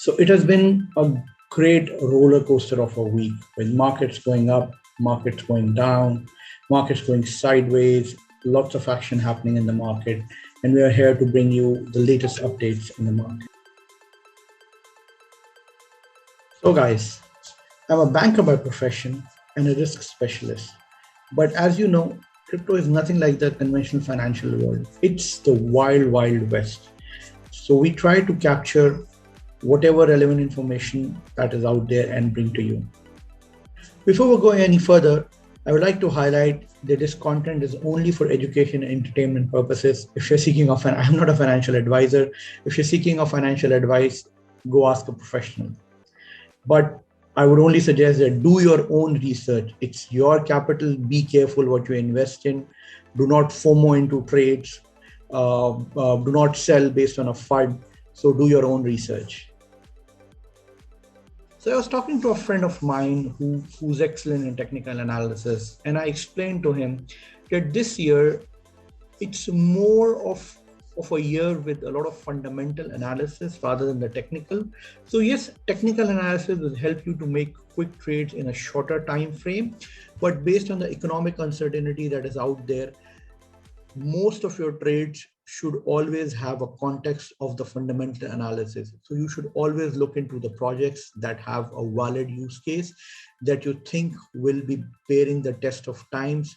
So it has been a great roller coaster of a week with markets going up, markets going down, markets going sideways, lots of action happening in the market. And we are here to bring you the latest updates in the market. So guys, I'm a banker by profession and a risk specialist. But as you know, crypto is nothing like the conventional financial world. It's the wild, wild west. So we try to capture whatever relevant information that is out there and bring to you. Before we go any further, I would like to highlight that this content is only for education and entertainment purposes. If you're seeking I'm not a financial advisor. If you're seeking financial advice, go ask a professional. But I would only suggest that do your own research. It's your capital. Be careful what you invest in. Do not FOMO into trades. Do not sell based on a FUD. So do your own research. So I was talking to a friend of mine who's excellent in technical analysis, and I explained to him that this year it's more of a year with a lot of fundamental analysis rather than the technical. So yes, technical analysis will help you to make quick trades in a shorter time frame, but based on the economic uncertainty that is out there, most of your trades should always have a context of the fundamental analysis. So you should always look into the projects that have a valid use case that you think will be bearing the test of times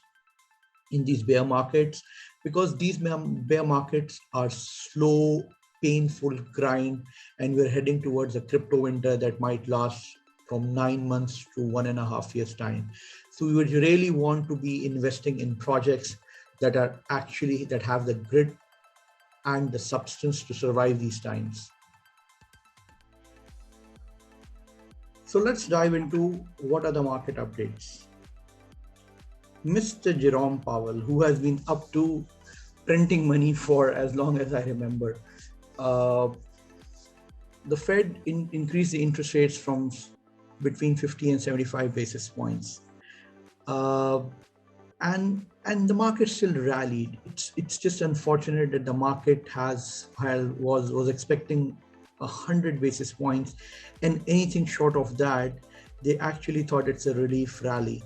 in these bear markets, because these bear markets are slow, painful grind, and we're heading towards a crypto winter that might last from 9 months to 1.5 years time. So we would really want to be investing in projects that have the grit and the substance to survive these times. So let's dive into what are the market updates. Mr. Jerome Powell, who has been up to printing money for as long as I remember, the Fed increased the interest rates from between 50 and 75 basis points. And the market still rallied. It's just unfortunate that the market was expecting 100 basis points, and anything short of that, they actually thought it's a relief rally.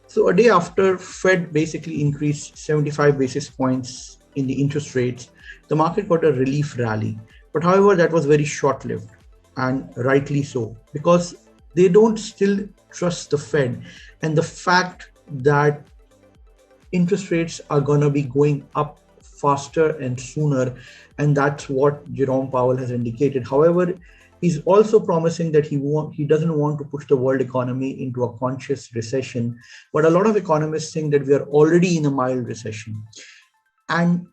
So a day after Fed basically increased 75 basis points in the interest rates, the market got a relief rally. But however, that was very short-lived, and rightly so, because they don't still trust the Fed, and the fact that interest rates are going to be going up faster and sooner, and that's what Jerome Powell has indicated. However, he's also promising that he doesn't want to push the world economy into a conscious recession, but a lot of economists think that we are already in a mild recession. And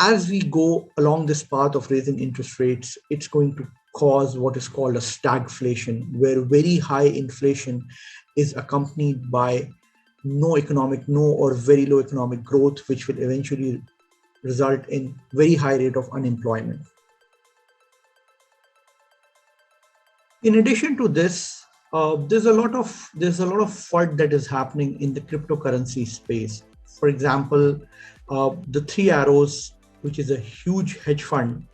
as we go along this path of raising interest rates, it's going to cause what is called a stagflation, where very high inflation is accompanied by no or very low economic growth, which will eventually result in very high rate of unemployment. In addition to this, there's a lot of FUD that is happening in the cryptocurrency space. For example, the Three Arrows, which is a huge hedge fund,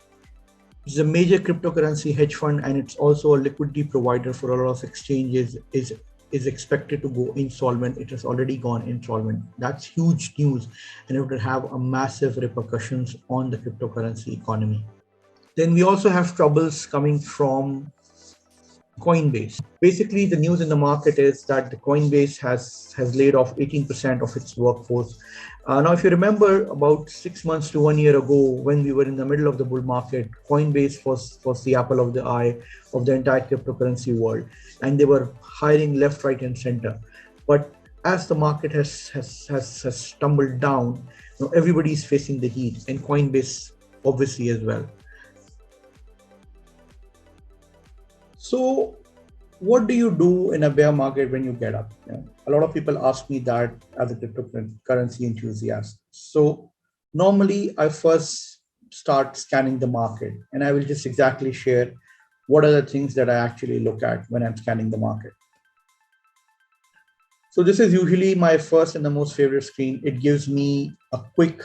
which is a major cryptocurrency hedge fund, and it's also a liquidity provider for a lot of exchanges, is expected to go insolvent. It has already gone insolvent. That's huge news, and it would have a massive repercussions on the cryptocurrency economy. Then we also have troubles coming from CoinBase. Basically, the news in the market is that the CoinBase has laid off 18% of its workforce. Now, if you remember, about 6 months to 1 year ago, when we were in the middle of the bull market, CoinBase was the apple of the eye of the entire cryptocurrency world, and they were hiring left, right, and center. But as the market has tumbled down, everybody is facing the heat, and CoinBase obviously as well. So what do you do in a bear market when you get up? A lot of people ask me that as a cryptocurrency enthusiast. So normally I first start scanning the market, and I will just exactly share what are the things that I actually look at when I'm scanning the market. So this is usually my first and the most favorite screen. It gives me a quick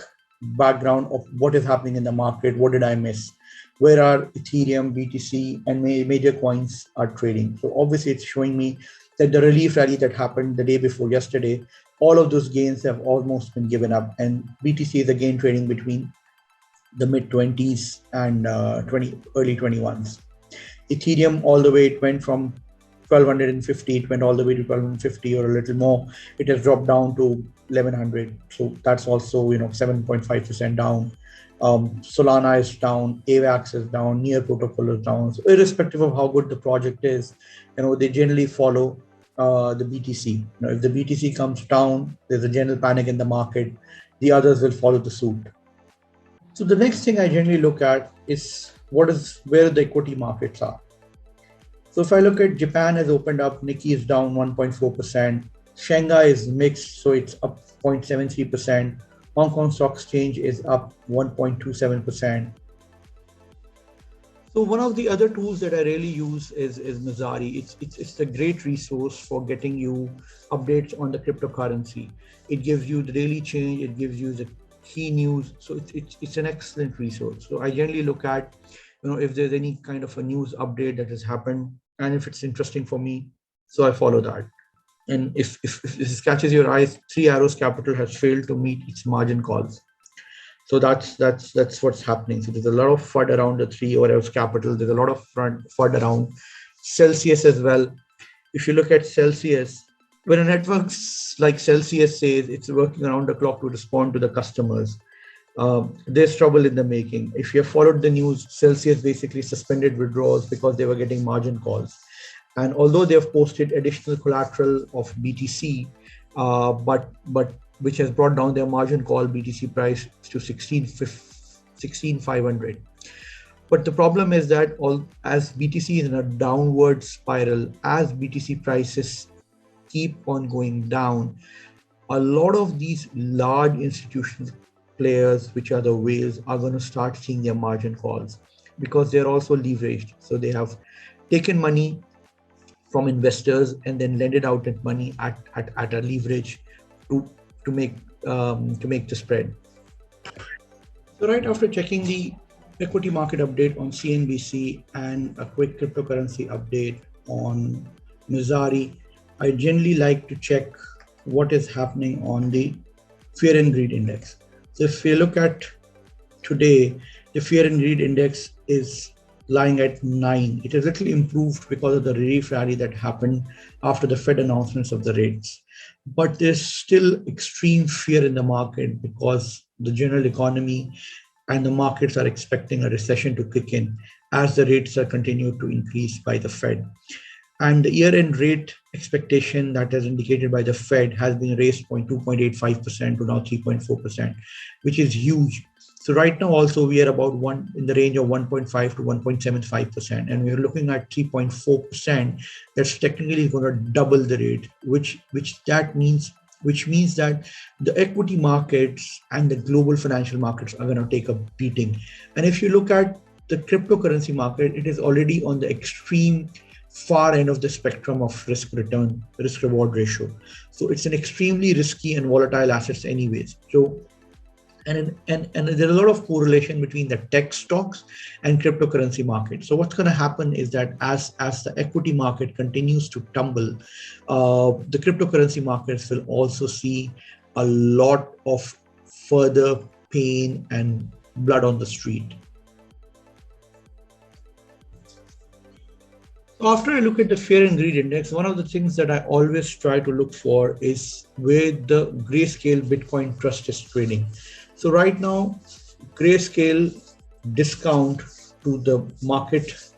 background of what is happening in the market. What did I miss? where are Ethereum, BTC, and major coins are trading. So obviously it's showing me that the relief rally that happened the day before yesterday, all of those gains have almost been given up. And BTC is again trading between the mid 20s and early 21s. Ethereum all the way, it went from 1250, it went all the way to 1250 or a little more. It has dropped down to 1100. So that's also 7.5% down. Solana is down, AVAX is down, Near Protocol is down. So irrespective of how good the project is, they generally follow the BTC. If the BTC comes down, there's a general panic in the market. The others will follow the suit. So the next thing I generally look at is where the equity markets are. So if I look at Japan has opened up, Nikkei is down 1.4%. Shanghai is mixed, so it's up 0.73%. Hong Kong Stock Exchange is up 1.27%. So one of the other tools that I really use is Mizari. It's a great resource for getting you updates on the cryptocurrency. It gives you the daily change. It gives you the key news. So it's an excellent resource. So I generally look at, if there's any kind of a news update that has happened, and if it's interesting for me, so I follow that. And if this catches your eyes, Three Arrows Capital has failed to meet its margin calls. So that's what's happening. So there's a lot of FUD around the Three Arrows Capital. There's a lot of FUD around Celsius as well. If you look at Celsius, when a network like Celsius says it's working around the clock to respond to the customers, there's trouble in the making. If you have followed the news, Celsius basically suspended withdrawals because they were getting margin calls. And although they have posted additional collateral of BTC, but which has brought down their margin call BTC price to 16,500. But the problem is that as BTC is in a downward spiral, as BTC prices keep on going down, a lot of these large institutional players, which are the whales, are going to start seeing their margin calls because they're also leveraged. So they have taken money from investors and then lended out that money at a leverage to make the spread. So right after checking the equity market update on CNBC and a quick cryptocurrency update on Mizari, I generally like to check what is happening on the fear and greed index. So if you look at today, the fear and greed index is lying at 9. It has little improved because of the relief rally that happened after the Fed announcements of the rates. But there's still extreme fear in the market because the general economy and the markets are expecting a recession to kick in as the rates are continued to increase by the Fed. And the year-end rate expectation that is indicated by the Fed has been raised 2.85% to now 3.4%, which is huge. So right now also we are about in the range of 1.5 to 1.75%, and we're looking at 3.4%. That's technically going to double the rate, which means that the equity markets and the global financial markets are going to take a beating. And if you look at the cryptocurrency market, it is already on the extreme far end of the spectrum of risk reward ratio. So it's an extremely risky and volatile assets anyways. So and there's a lot of correlation between the tech stocks and cryptocurrency market. So what's going to happen is that as the equity market continues to tumble, the cryptocurrency markets will also see a lot of further pain and blood on the street. After I look at the fear and greed index, one of the things that I always try to look for is where the Grayscale Bitcoin Trust is trading. So right now, Grayscale discount to the market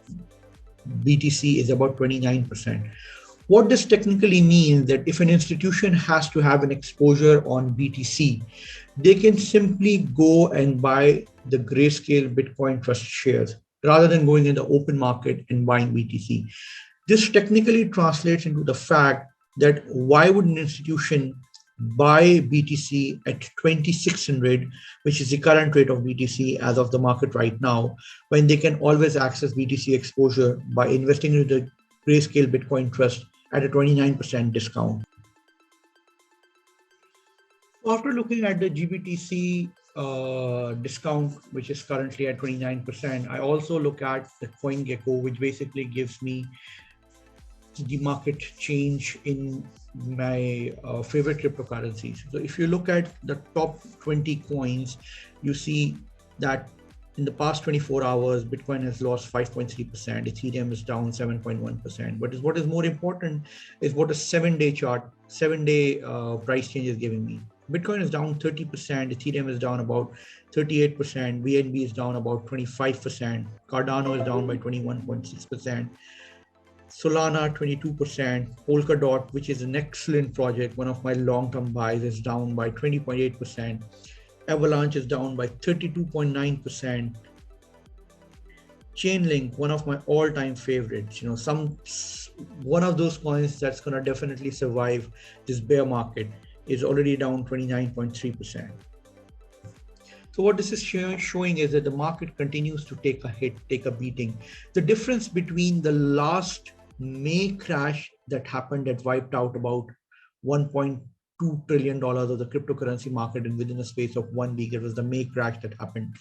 BTC is about 29%. What this technically means that if an institution has to have an exposure on BTC, they can simply go and buy the Grayscale Bitcoin Trust shares rather than going in the open market and buying BTC. This technically translates into the fact that why would an institution buy BTC at 2,600, which is the current rate of BTC as of the market right now, when they can always access BTC exposure by investing into the Grayscale Bitcoin Trust at a 29% discount. After looking at the GBTC discount, which is currently at 29%. I also look at the CoinGecko, which basically gives me the market change in my favorite cryptocurrencies. So if you look at the top 20 coins, you see that in the past 24 hours, Bitcoin has lost 5.3%, Ethereum is down 7.1%. But what is more important is what a 7-day chart, 7-day price change is giving me. Bitcoin is down 30%, Ethereum is down about 38%, BNB is down about 25%, Cardano is down by 21.6%, Solana 22%, Polkadot, which is an excellent project, one of my long-term buys, is down by 20.8%. Avalanche is down by 32.9%. Chainlink, one of my all-time favorites, one of those coins that's going to definitely survive this bear market, is already down 29.3%. So what this is showing is that the market continues to take a hit, take a beating. The difference between the last May crash that happened that wiped out about $1.2 trillion of the cryptocurrency market, and within a space of 1 week, it was the May crash that happened,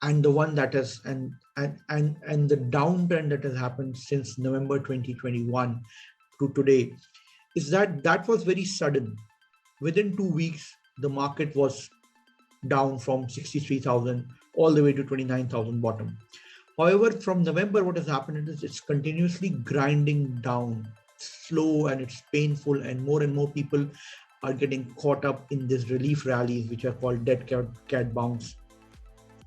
and the one that has and the downtrend that has happened since November 2021 to today, is that was very sudden. Within 2 weeks, the market was down from 63,000 all the way to 29,000 bottom. However, from November, what has happened is it's continuously grinding down, slow, and it's painful, and more people are getting caught up in these relief rallies, which are called dead cat bounce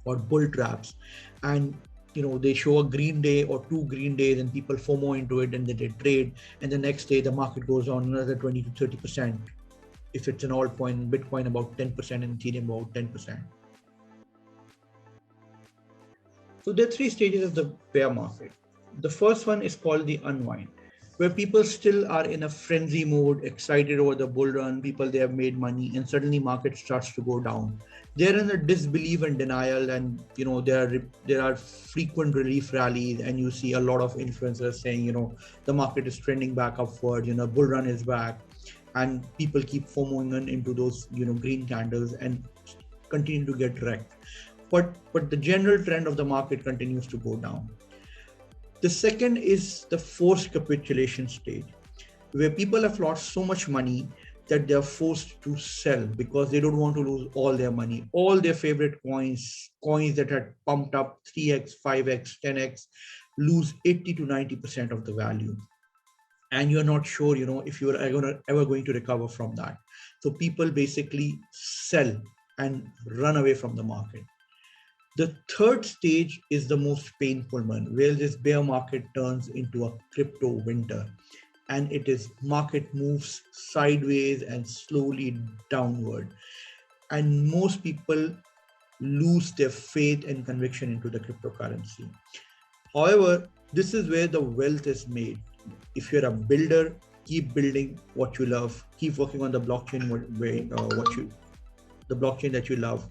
or bull traps. And they show a green day or 2 green days, and people FOMO into it, and then they trade, and the next day the market goes on another 20 to 30%. If it's an altcoin, Bitcoin about 10% and Ethereum about 10%. So there are 3 stages of the bear market. The first one is called the unwind, where people still are in a frenzy mode, excited over the bull run, they have made money, and suddenly market starts to go down. They're in a disbelief and denial, and there are frequent relief rallies, and you see a lot of influencers saying, the market is trending back upward, bull run is back, and people keep FOMOing into those green candles and continue to get wrecked. But the general trend of the market continues to go down. The second is the forced capitulation stage, where people have lost so much money that they are forced to sell because they don't want to lose all their money. All their favorite coins that had pumped up 3x, 5x, 10x, lose 80 to 90% of the value. And you're not sure, if you're ever going to recover from that. So people basically sell and run away from the market. The third stage is the most painful one, where this bear market turns into a crypto winter, and it is market moves sideways and slowly downward. And most people lose their faith and conviction into the cryptocurrency. However, this is where the wealth is made. If you're a builder, keep building what you love. Keep working on the blockchain the blockchain that you love.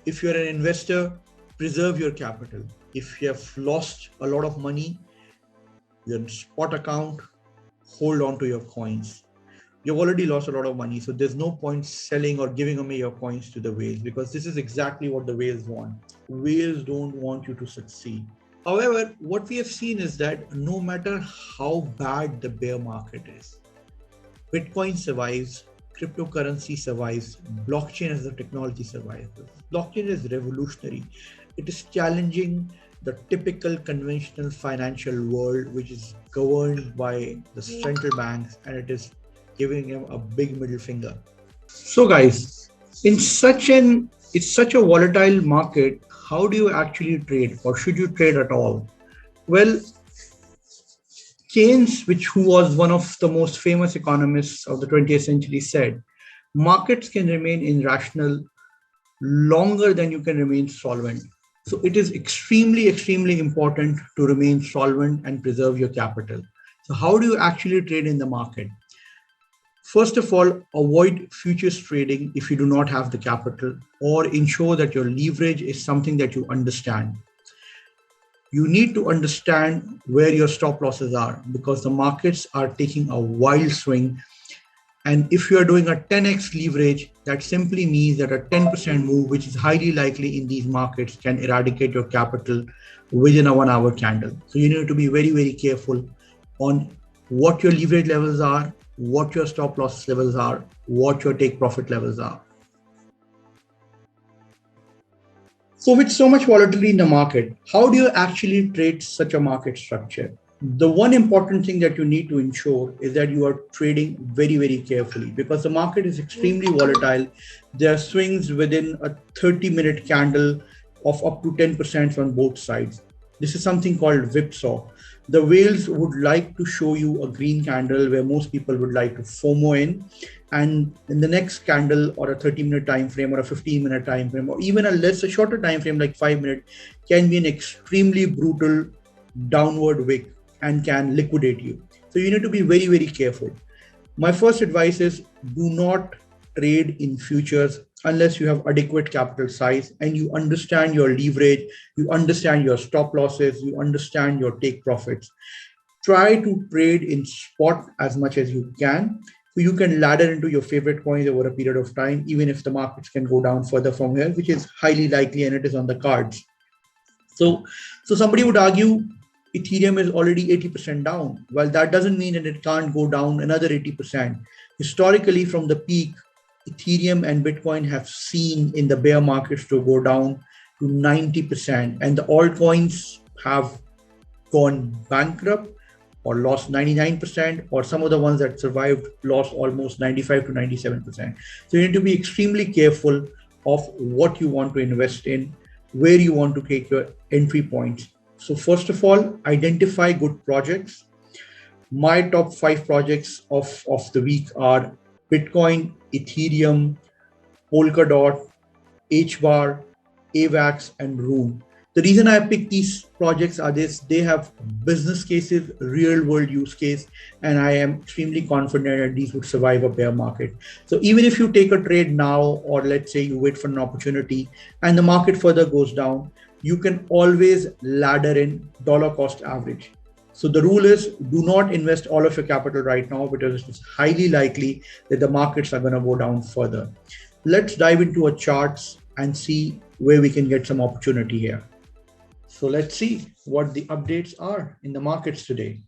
If you're an investor, preserve your capital. If you have lost a lot of money, your spot account, hold on to your coins. You've already lost a lot of money, so there's no point selling or giving away your coins to the whales, because this is exactly what the whales want. Whales don't want you to succeed. However, what we have seen is that no matter how bad the bear market is, Bitcoin survives, cryptocurrency survives, blockchain as a technology survives. Blockchain is revolutionary. It is challenging the typical conventional financial world, which is governed by the central banks, and it is giving them a big middle finger. So guys, it's such a volatile market. How do you actually trade, or should you trade at all? Well, Keynes, who was one of the most famous economists of the 20th century, said, markets can remain irrational longer than you can remain solvent. So it is extremely, extremely important to remain solvent and preserve your capital. So how do you actually trade in the market? First of all, avoid futures trading if you do not have the capital, or ensure that your leverage is something that you understand. You need to understand where your stop losses are, because the markets are taking a wild swing, And if you are doing a 10x leverage, that simply means that a 10% move, which is highly likely in these markets, can eradicate your capital within a 1 hour candle. So you need to be very, very careful on what your leverage levels are, what your stop loss levels are, what your take profit levels are. So with so much volatility in the market, how do you actually trade such a market structure? The one important thing that you need to ensure is that you are trading very, very carefully, because the market is extremely volatile. There are swings within a 30-minute candle of up to 10% on both sides. This is something called whipsaw. The whales would like to show you a green candle where most people would like to FOMO in. And in the next candle, or a 30-minute time frame, or a 15-minute time frame, or even a shorter time frame like 5 minutes, can be an extremely brutal downward wick and can liquidate you. So you need to be very, very careful. My first advice is, do not trade in futures unless you have adequate capital size and you understand your leverage, you understand your stop losses, you understand your take profits. Try to trade in spot as much as you can, so you can ladder into your favorite coins over a period of time, even if the markets can go down further from here, which is highly likely, and it is on the cards. So somebody would argue Ethereum is already 80% down. Well, that doesn't mean that it can't go down another 80%. Historically, from the peak, Ethereum and Bitcoin have seen in the bear markets to go down to 90%, and the altcoins have gone bankrupt or lost 99%, or some of the ones that survived lost almost 95 to 97%. So you need to be extremely careful of what you want to invest in, where you want to take your entry points. So first of all, identify good projects. My top 5 projects of the week are Bitcoin, Ethereum, Polkadot, HBAR, AVAX, and Rune. The reason I picked these projects are this: they have business cases, real world use case, and I am extremely confident that these would survive a bear market. So even if you take a trade now, or let's say you wait for an opportunity and the market further goes down, you can always ladder in dollar cost average. So the rule is, do not invest all of your capital right now, because it's highly likely that the markets are going to go down further. Let's dive into our charts and see where we can get some opportunity here. So let's see what the updates are in the markets today.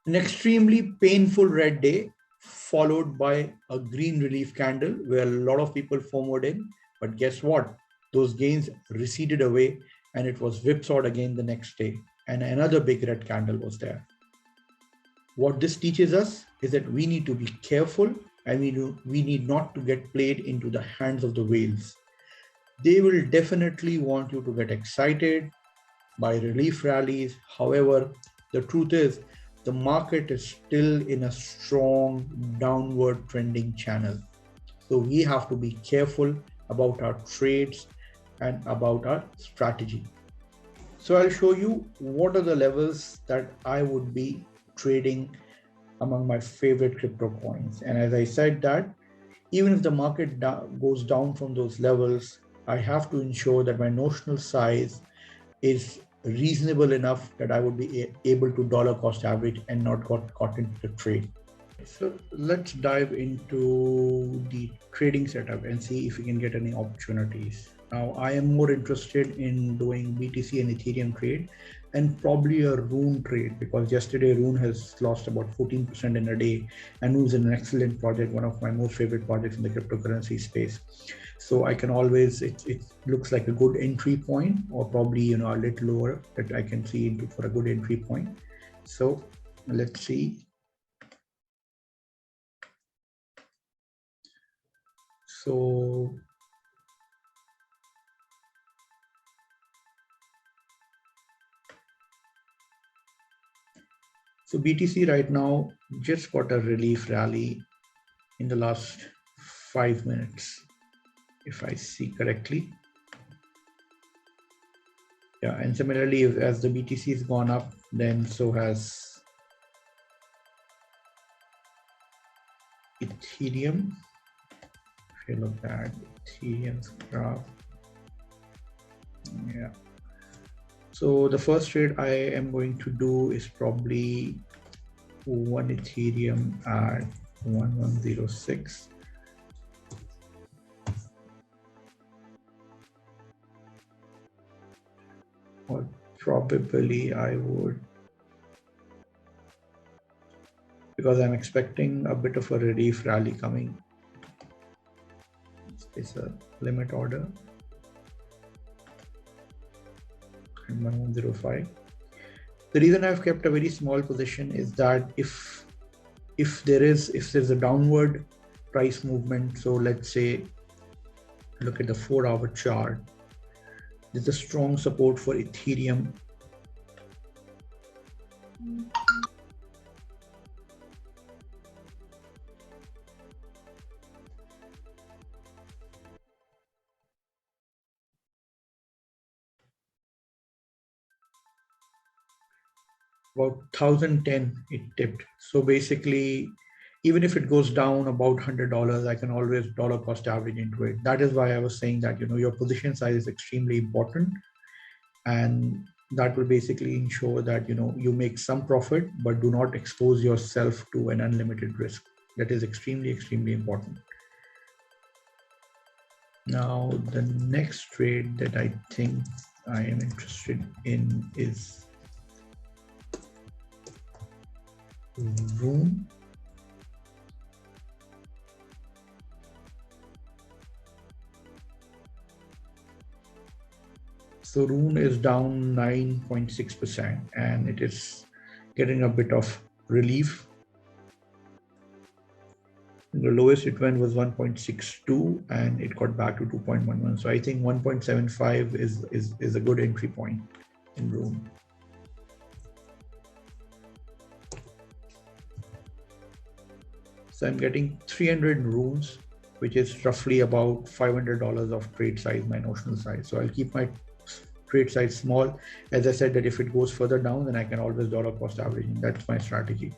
An extremely painful red day, followed by a green relief candle where a lot of people FOMO'd in. But guess what? Those gains receded away and it was whipsawed again the next day. And another big red candle was there. What this teaches us is that we need to be careful, and we need not to get played into the hands of the whales. They will definitely want you to get excited by relief rallies. However, the truth is the market is still in a strong downward trending channel. So we have to be careful about our trades and about our strategy. So I'll show you what are the levels that I would be trading among my favorite crypto coins. And as I said, that even if the market goes down from those levels, I have to ensure that my notional size is reasonable enough that I would be able to dollar cost average and not got caught into the trade. So let's dive into the trading setup and see if we can get any opportunities. Now, I am more interested in doing BTC and Ethereum trade, and probably a Rune trade, because yesterday Rune has lost about 14% in a day, and Rune is an excellent project, one of my most favorite projects in the cryptocurrency space. So I can always, it looks like a good entry point, or probably a little lower that I can see into for a good entry point. So let's see. So BTC right now just got a relief rally in the last 5 minutes, if I see correctly. Yeah, and similarly, as the BTC has gone up, then so has Ethereum. If you look at Ethereum's graph, yeah. So the first trade I am going to do is probably one Ethereum at 1106. Or probably I would, because I'm expecting a bit of a relief rally coming. It's a limit order and 1105. The reason I've kept a very small position is that if there's a downward price movement, so let's say look at the 4-hour chart, there's a strong support for Ethereum. About 1010 it tipped. So basically, even if it goes down about $100, I can always dollar cost average into it. That is why I was saying that, your position size is extremely important, and that will basically ensure that, you make some profit, but do not expose yourself to an unlimited risk. That is extremely, extremely important. Now, the next trade that I think I am interested in is Rune. So Rune is down 9.6% and it is getting a bit of relief. The lowest it went was 1.62 and it got back to 2.11. So I think 1.75 is a good entry point in Rune. So I'm getting 300 runes, which is roughly about $500 of trade size, my notional size. So I'll keep my trade size small. As I said, that if it goes further down, then I can always dollar cost averaging. That's my strategy.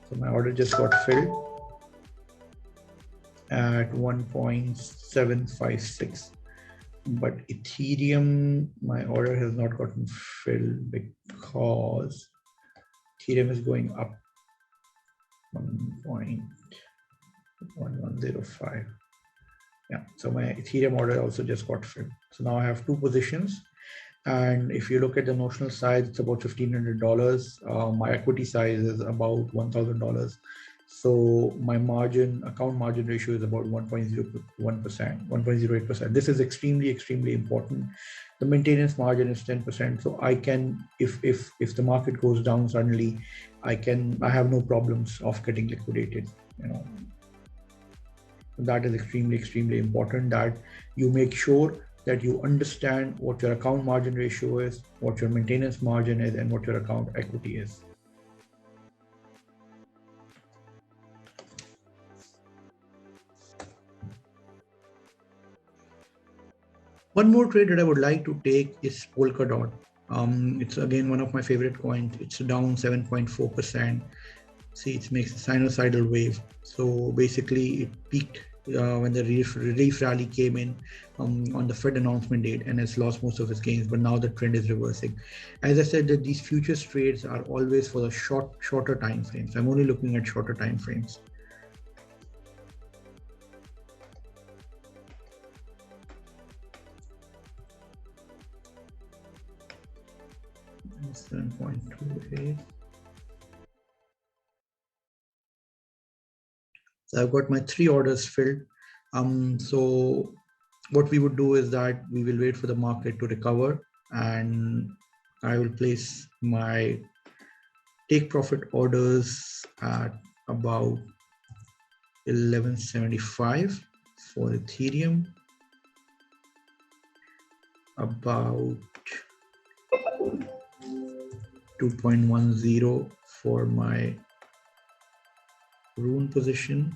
So my order just got filled at 1.756. But Ethereum, my order has not gotten filled because Ethereum is going up 1.1105. Yeah, so my Ethereum order also just got filled. So now I have two positions. And if you look at the notional size, it's about $1,500. My equity size is about $1,000. So my account margin ratio is about 1.01%, 1.08%. This is extremely, extremely important. The maintenance margin is 10%. So I can, if the market goes down suddenly, I have no problems of getting liquidated. That is extremely, extremely important, that you make sure that you understand what your account margin ratio is, what your maintenance margin is, and what your account equity is. One more trade that I would like to take is Polkadot. It's again one of my favorite coins. It's down 7.4%. See, it makes a sinusoidal wave. So basically, it peaked when the relief rally came in on the Fed announcement date, and has lost most of its gains. But now the trend is reversing. As I said, that these futures trades are always for the shorter time frames. I'm only looking at shorter time frames. $7.28. So I've got my 3 orders filled. So what we would do is that we will wait for the market to recover, and I will place my take profit orders at about 1175 for Ethereum, about 2.10 for my Rune position,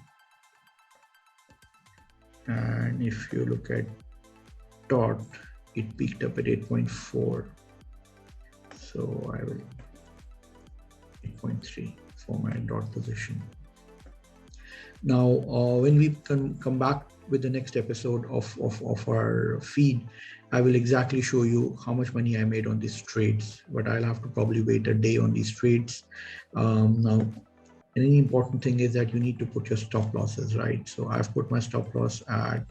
and if you look at DOT, it peaked up at 8.4, so I will 8.3 for my DOT position. Now when we come back with the next episode of our feed, I will exactly show you how much money I made on these trades, but I'll have to probably wait a day on these trades. Now, any important thing is that you need to put your stop losses, right? So I've put my stop loss at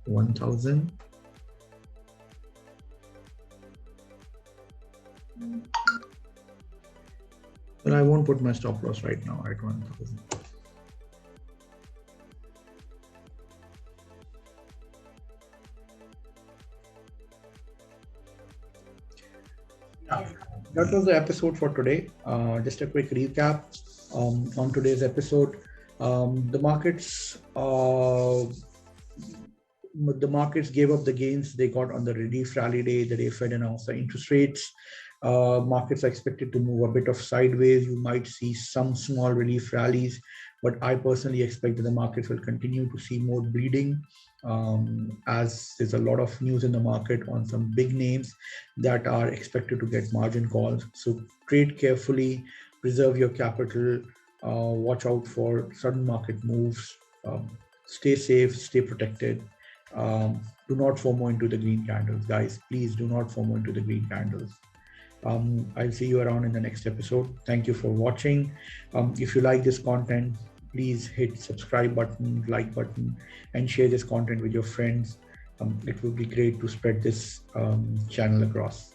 1,000. But I won't put my stop loss right now at 1,000. That was the episode for today. Just a quick recap on today's episode. The markets gave up the gains they got on the relief rally day, the day Fed announced the interest rates. Markets are expected to move a bit of sideways. You might see some small relief rallies, but I personally expect that the markets will continue to see more bleeding, as there's a lot of news in the market on some big names that are expected to get margin calls. So trade carefully, preserve your capital, watch out for sudden market moves, stay safe, stay protected. Do not FOMO into the green candles, guys. Please do not FOMO into the green candles. I'll see you around in the next episode. Thank you for watching. If you like this content, please hit subscribe button, like button, and share this content with your friends. It would be great to spread this channel across.